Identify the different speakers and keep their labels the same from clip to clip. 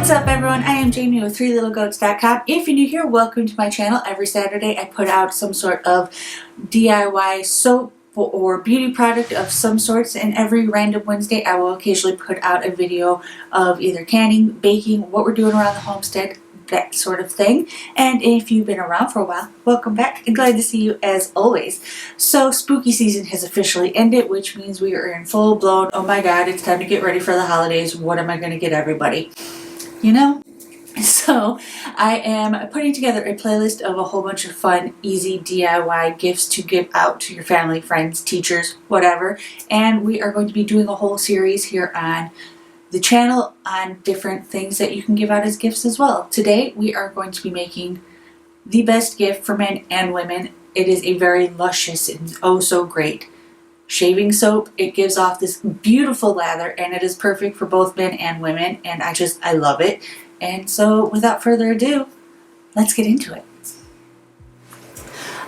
Speaker 1: What's up everyone, I am Jamie with 3littlegoats.com. If you're new here, welcome to my channel. Every Saturday I put out some sort of DIY soap or beauty product of some sorts, and every random Wednesday I will occasionally put out a video of either canning, baking, what we're doing around the homestead, that sort of thing. And if you've been around for a while, welcome back and glad to see you as always. So spooky season has officially ended, which means we are in full blown, oh my god, it's time to get ready for the holidays. What am I going to get everybody? You know? So I am putting together a playlist of a whole bunch of fun, easy DIY gifts to give out to your family, friends, teachers, whatever. And we are going to be doing a whole series here on the channel on different things that you can give out as gifts as well. Today we are going to be making the best gift for men and women. It is a very luscious and oh so great shaving soap. It gives off this beautiful lather and it is perfect for both men and women, and I love it. And so without further ado, let's get into it.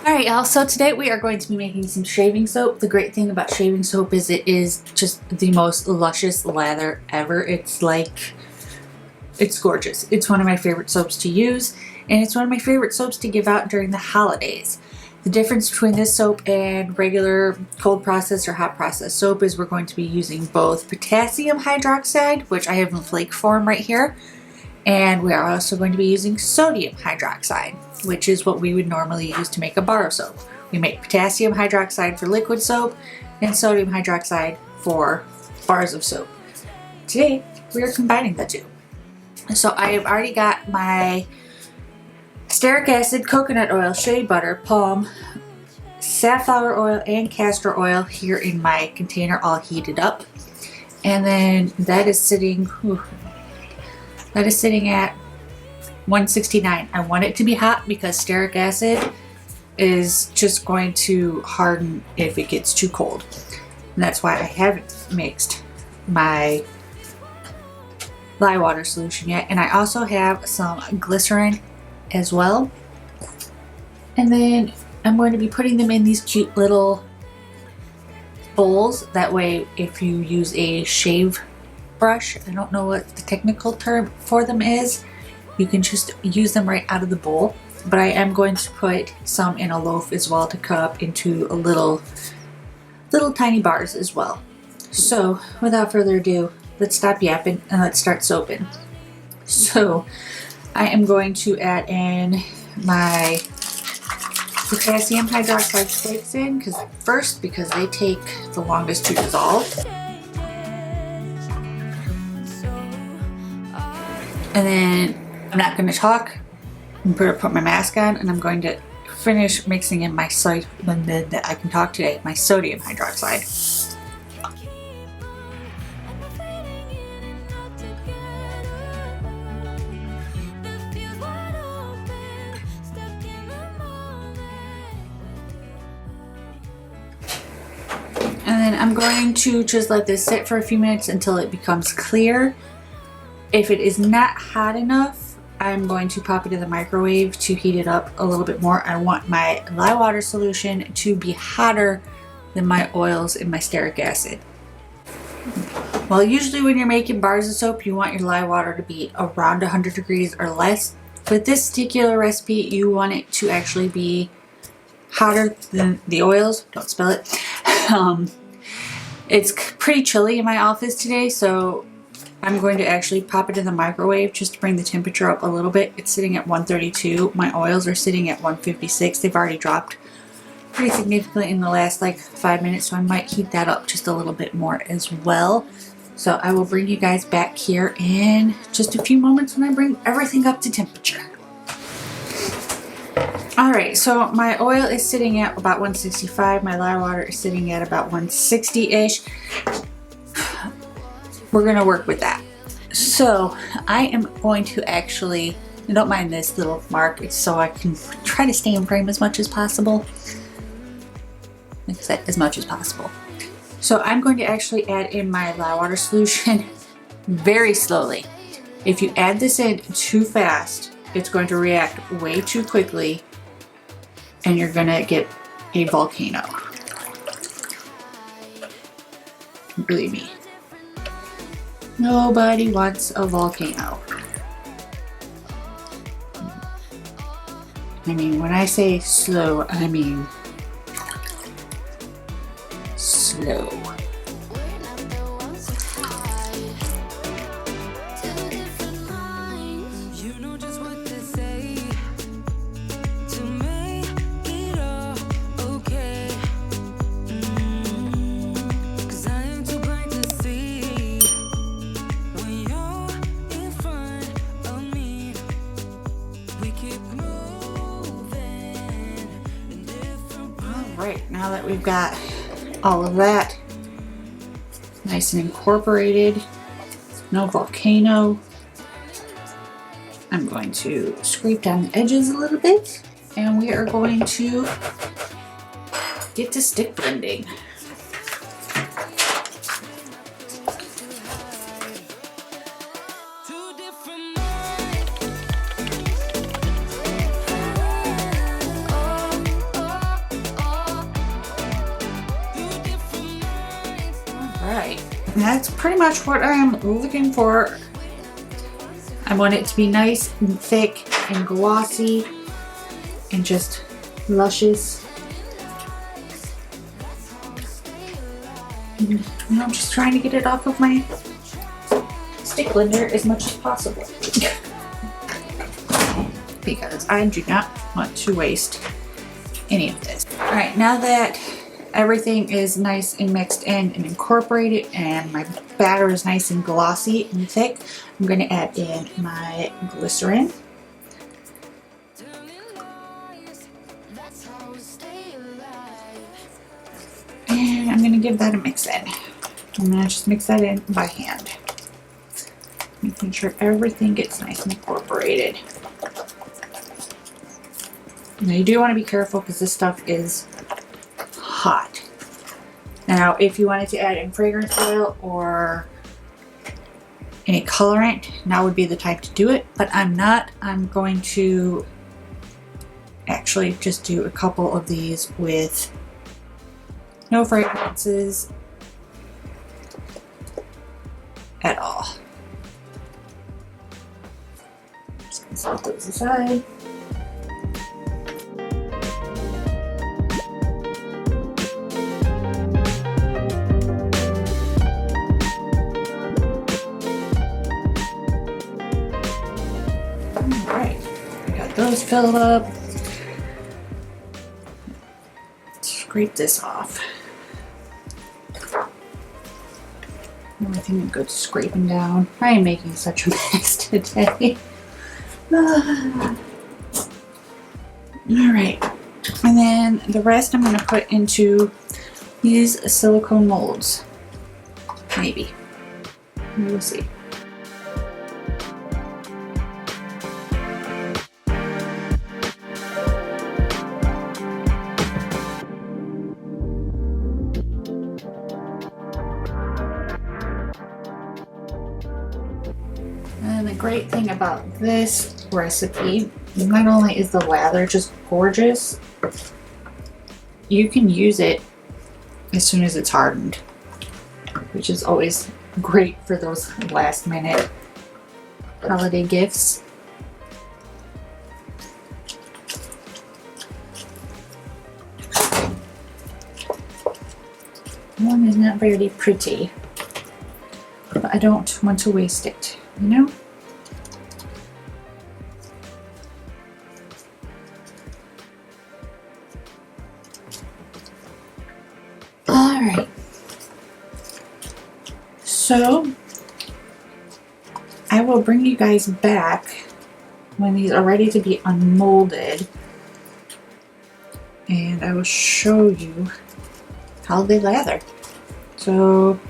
Speaker 1: Alright y'all, so today we are going to be making some shaving soap. The great thing about shaving soap is it is just the most luscious lather ever. It's gorgeous. It's one of my favorite soaps to use, and it's one of my favorite soaps to give out during the holidays. The difference between this soap and regular cold process or hot process soap is we're going to be using both potassium hydroxide, which I have in flake form right here, and we are also going to be using sodium hydroxide, which is what we would normally use to make a bar of soap. We make potassium hydroxide for liquid soap and sodium hydroxide for bars of soap. Today, we are combining the two. So I have already got my stearic acid, coconut oil, shea butter, palm, safflower oil, and castor oil here in my container all heated up. And then that is sitting at 169. I want it to be hot because stearic acid is just going to harden if it gets too cold. And that's why I haven't mixed my lye water solution yet. And I also have some glycerin as well. And then I'm going to be putting them in these cute little bowls. That way if you use a shave brush, I don't know what the technical term for them is, you can just use them right out of the bowl. But I am going to put some in a loaf as well to cut up into a little tiny bars as well. So without further ado, let's stop yapping and let's start soaping. So I am going to add in my potassium hydroxide flakes in because they take the longest to dissolve. And then I'm not going to talk. I'm going to put my mask on and I'm going to finish mixing in my that I can talk today, my sodium hydroxide. And then I'm going to just let this sit for a few minutes until it becomes clear. If it is not hot enough, I'm going to pop it in the microwave to heat it up a little bit more. I want my lye water solution to be hotter than my oils and my stearic acid. Well, usually when you're making bars of soap, you want your lye water to be around 100 degrees or less. With this particular recipe, you want it to actually be hotter than the oils. Don't spill it. It's pretty chilly in my office today, so I'm going to actually pop it in the microwave just to bring the temperature up a little bit. It's sitting at 132. My oils are sitting at 156. They've already dropped pretty significantly in the last like 5 minutes, so I might heat that up just a little bit more as well. So I will bring you guys back here in just a few moments when I bring everything up to temperature. Alright, so my oil is sitting at about 165. My lye water is sitting at about 160-ish. We're going to work with that. So I am going to actually, I don't mind this little mark, it's so I can try to stay in frame as much as possible. Like I said, as much as possible. So I'm going to actually add in my lye water solution very slowly. If you add this in too fast, it's going to react way too quickly and you're going to get a volcano. Believe me. Nobody wants a volcano. I mean, when I say slow, I mean slow. Alright, now that we've got all of that nice and incorporated, no volcano, I'm going to scrape down the edges a little bit, and we are going to get to stick blending. Alright, that's pretty much what I'm looking for. I want it to be nice and thick and glossy and just luscious. And I'm just trying to get it off of my stick blender as much as possible because I do not want to waste any of this. Alright, now that everything is nice and mixed in and incorporated and my batter is nice and glossy and thick, I'm going to add in my glycerin. And I'm going to give that a mix in. I'm going to just mix that in by hand, making sure everything gets nice and incorporated. Now you do want to be careful because this stuff is hot. Now if you wanted to add in fragrance oil or any colorant, now would be the time to do it, but I'm not. I'm going to actually just do a couple of these with no fragrances at all. Just gonna set those aside. Alright, I got those filled up. Scrape this off. Everything good scraping down. I am making such a mess today. Alright, and then the rest I'm going to put into these silicone molds. Maybe. We'll see. And the great thing about this recipe, not only is the lather just gorgeous, you can use it as soon as it's hardened, which is always great for those last minute holiday gifts. One is not very pretty, but I don't want to waste it, you know? Alright, so I will bring you guys back when these are ready to be unmolded, and I will show you how they lather. So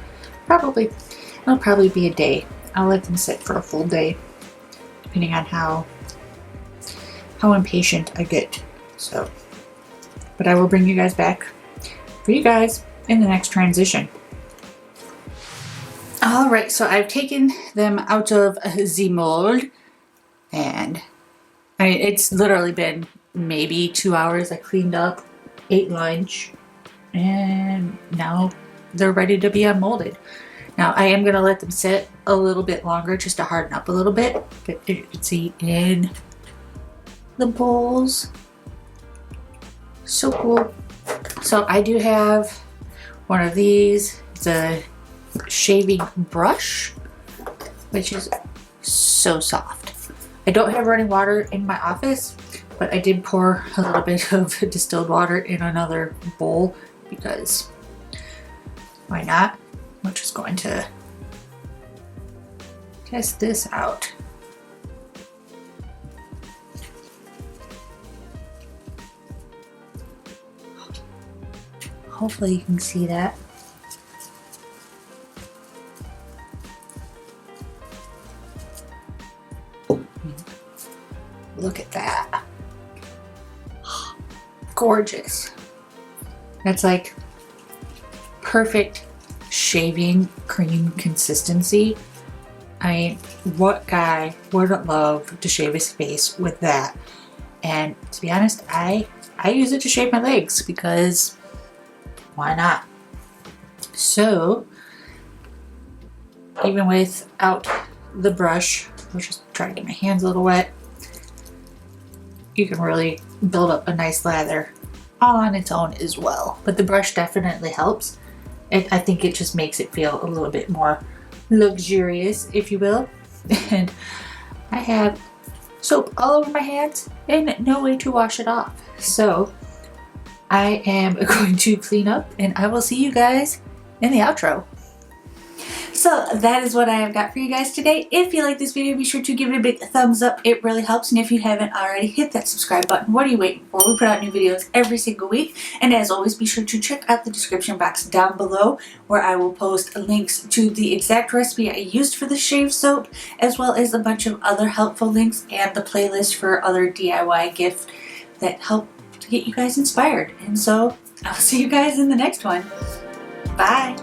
Speaker 1: it'll probably be a day. I'll let them sit for a full day, depending on how impatient I get. So, but I will bring you guys back for you guys in the next transition. Alright, so I've taken them out of the mold, and it's literally been maybe 2 hours. I cleaned up, ate lunch, and now they're ready to be unmolded. Now I am going to let them sit a little bit longer just to harden up a little bit, but you can see in the bowls So cool. So I do have one of these. It's a shaving brush, which is so soft. I don't have running water in my office, but I did pour a little bit of distilled water in another bowl because why not? I'm just going to test this out. Hopefully you can see that. Look at that. Gorgeous. That's like perfect shaving cream consistency. I mean, what guy wouldn't love to shave his face with that? And to be honest, I use it to shave my legs because why not? So, even without the brush, I'll just try to get my hands a little wet. You can really build up a nice lather all on its own as well. But the brush definitely helps. I think it just makes it feel a little bit more luxurious, if you will. And I have soap all over my hands and no way to wash it off. So I am going to clean up and I will see you guys in the outro. So that is what I have got for you guys today. If you like this video, be sure to give it a big thumbs up. It really helps. And if you haven't already, hit that subscribe button. What are you waiting for? We put out new videos every single week. And as always, be sure to check out the description box down below where I will post links to the exact recipe I used for the shave soap, as well as a bunch of other helpful links and the playlist for other DIY gifts that help to get you guys inspired. And so I'll see you guys in the next one. Bye.